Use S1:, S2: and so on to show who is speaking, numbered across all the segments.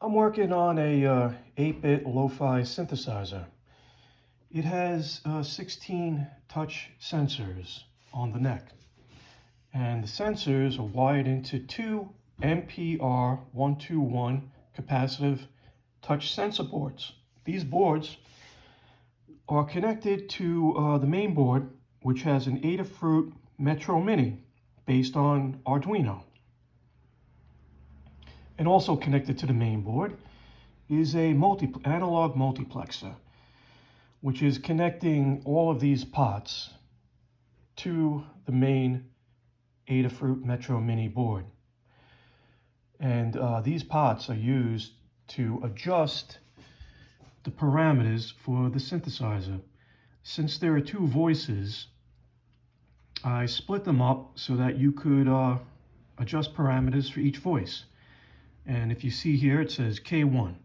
S1: I'm working on a 8-bit lo-fi synthesizer. It has 16 touch sensors on the neck, and the sensors are wired into two MPR121 capacitive touch sensor boards. These boards are connected to the main board, which has an Adafruit Metro Mini based on Arduino. And also connected to the main board is a analog multiplexer, which is connecting all of these pots to the main Adafruit Metro Mini board. And these pots are used to adjust the parameters for the synthesizer. Since there are two voices, I split them up so that you could adjust parameters for each voice. And if you see here, it says K1.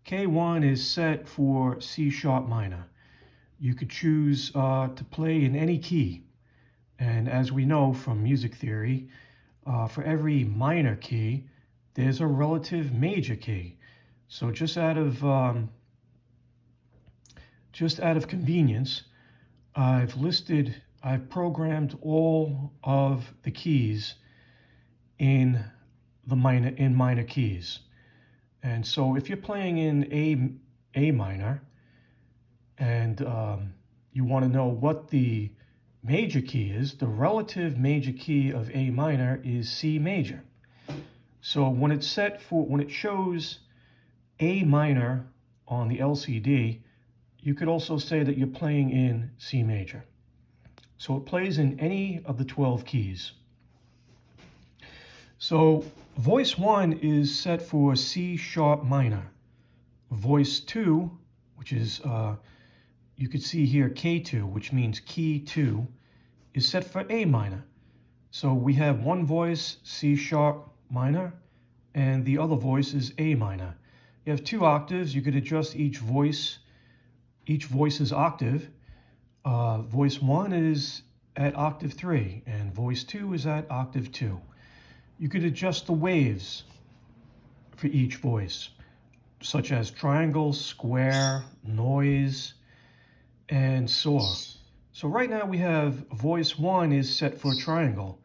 S1: K1 is set for C sharp minor. You could choose to play in any key. And as we know from music theory, for every minor key, there's a relative major key. So just out of convenience, I've programmed all of the keys in minor keys. And so if you're playing in A minor and you want to know what the major key is, the relative major key of A minor is C major. So when it shows A minor on the LCD, you could also say that you're playing in C major. So it plays in any of the 12 keys. So voice 1 is set for C sharp minor. Voice 2, which is, you could see here K2, which means key 2, is set for A minor. So we have one voice, C sharp minor, and the other voice is A minor. You have two octaves. You could adjust each voice's octave. Voice 1 is at octave 3, and voice 2 is at octave 2. You could adjust the waves for each voice, such as triangle, square, noise, and saw. So right now we have voice 1 is set for triangle.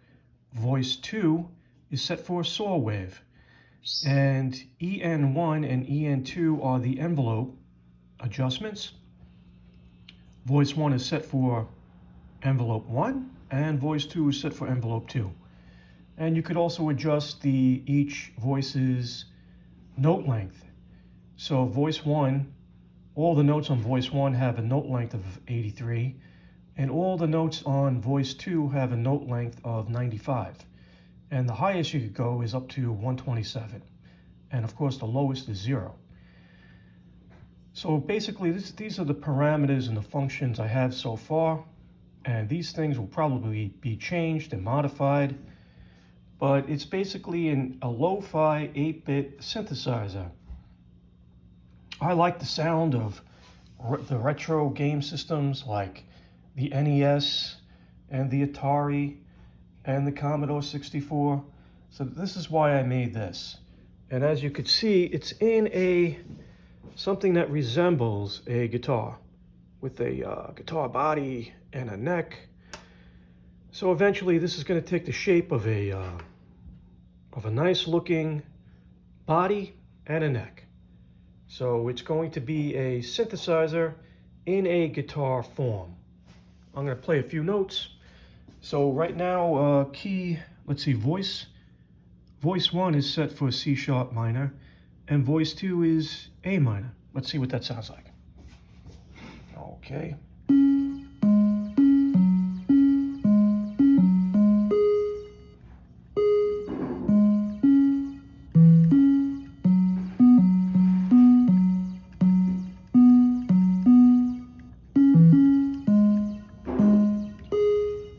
S1: Voice 2 is set for saw wave. And EN1 and EN2 are the envelope adjustments. Voice 1 is set for envelope 1, and voice 2 is set for envelope 2. And you could also adjust each voice's note length. So voice 1, all the notes on voice 1 have a note length of 83, and all the notes on voice 2 have a note length of 95. And the highest you could go is up to 127. And of course the lowest is 0. So basically these are the parameters and the functions I have so far. And these things will probably be changed and modified. But it's basically a lo-fi 8-bit synthesizer. I like the sound of the retro game systems like the NES and the Atari and the Commodore 64. So this is why I made this. And as you could see, it's in something that resembles a guitar with a guitar body and a neck. So eventually this is going to take the shape of a nice looking body and a neck. So it's going to be a synthesizer in a guitar form. I'm going to play a few notes. So right now, voice 1 is set for C sharp minor, and voice 2 is A minor. Let's see what that sounds like. Okay.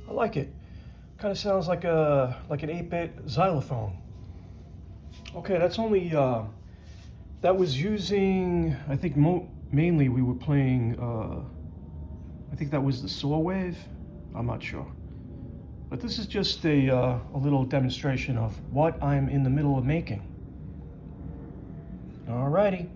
S1: I like it. Kind of sounds like an 8-bit xylophone. Okay, that's only that was using, I think mainly we were playing I think that was the saw wave. I'm not sure. But this is just a little demonstration of what I'm in the middle of making. Alrighty.